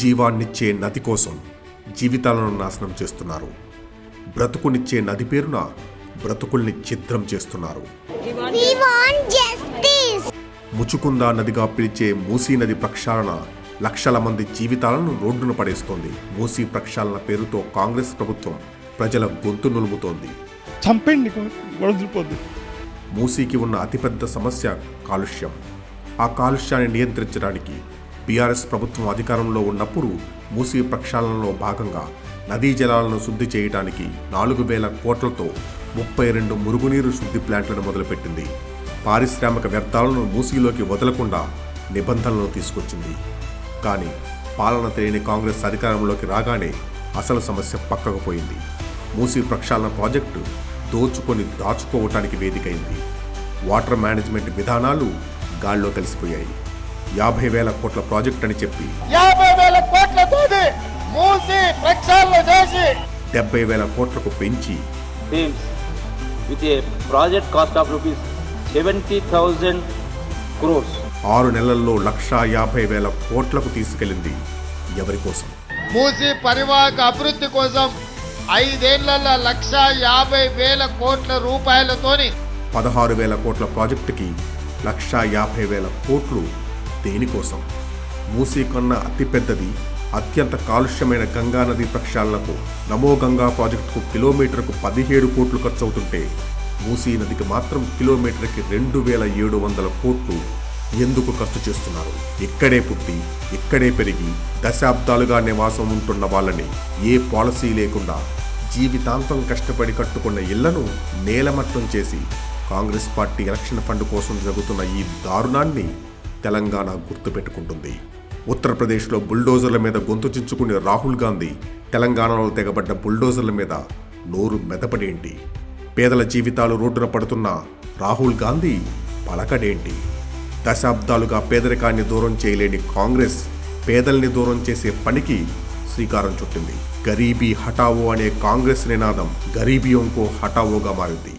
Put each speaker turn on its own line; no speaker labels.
జీవాన్నిచ్చే నది కోసం జీవితాలను నాశనం చేస్తున్నారు. బ్రతుకునిచ్చే నది పేరున బ్రతుకుల్ని ఛిద్రం చేస్తున్నారు. ముచుకుందా నదిగా పిలిచే మూసీ నది ప్రక్షాళన లక్షల మంది జీవితాలను రోడ్డున పడేస్తోంది. మూసీ ప్రక్షాళన పేరుతో కాంగ్రెస్ ప్రభుత్వం ప్రజల గొంతు నులుముతోంది. మూసీకి ఉన్న అతిపెద్ద సమస్య కాలుష్యం. ఆ కాలుష్యాన్ని నియంత్రించడానికి బీఆర్ఎస్ ప్రభుత్వం అధికారంలో ఉన్నప్పుడు మూసీ ప్రక్షాళనలో భాగంగా నదీ జలాలను శుద్ధి చేయడానికి 4,000 కోట్లతో 32 మురుగునీరు శుద్ధి ప్లాంట్లను మొదలుపెట్టింది. పారిశ్రామిక వ్యర్థాలను మూసీలోకి వదలకుండా నిబంధనలను తీసుకొచ్చింది. కానీ పాలన తెలియని కాంగ్రెస్ అధికారంలోకి రాగానే అసలు సమస్య పక్కకు పోయింది. మూసీ ప్రక్షాళన ప్రాజెక్టు దోచుకొని దాచుకోవటానికి వేదికైంది. వాటర్ మేనేజ్మెంట్ విధానాలు గాల్లో కలిసిపోయాయి. 50,000 కోట్ల ప్రాజెక్ట్ అని చెప్పి 70,000 కోట్లకు పెంచి
with a project cost of rupees 70,000 crores
6 నెలల్లో 150,000 కోట్లకు తీసుకెళ్లింది. ఎవరి కోసం?
మూసీ పరివాహక అభివృద్ధి కోసం 5 ఏళ్లలో 150,000 కోట్ల రూపాయలతోని
16,000 కోట్ల ప్రాజెక్టుకి 150,000 కోట్లు దేనికోసం? మూసీ కన్నా అతిపెద్దది అత్యంత కాలుష్యమైన గంగా నది ప్రక్షాళనకు నమో గంగా ప్రాజెక్టుకు కిలోమీటర్కు 17 కోట్లు ఖర్చవుతుంటే మూసీ నదికి మాత్రం కిలోమీటర్కి 2,700 కోట్లు ఎందుకు ఖర్చు చేస్తున్నారు? ఇక్కడే పుట్టి ఇక్కడే పెరిగి దశాబ్దాలుగా నివాసం ఉంటున్న వాళ్ళని ఏ పాలసీ లేకుండా జీవితాంతం కష్టపడి కట్టుకున్న ఇళ్లను నేలమట్టం చేసి కాంగ్రెస్ పార్టీ ఎలక్షన్ ఫండ్ కోసం జరుగుతున్న ఈ దారుణాన్ని తెలంగాణ గుర్తుపెట్టుకుంటుంది. ఉత్తరప్రదేశ్లో బుల్డోజర్ల మీద గొంతు చించుకునే రాహుల్ గాంధీ తెలంగాణలో తెగబడ్డ బుల్డోజర్ల మీద నోరు మెదపడేంటి? పేదల జీవితాలు రోడ్డున పడుతున్న రాహుల్ గాంధీ పలకడేంటి? దశాబ్దాలుగా పేదరికాన్ని దూరం చేయలేని కాంగ్రెస్ పేదల్ని దూరం చేసే పనికి శ్రీకారం చుట్టింది. గరీబీ హఠావో అనే కాంగ్రెస్ నినాదం గరీబియోంకో హఠావోగా మారింది.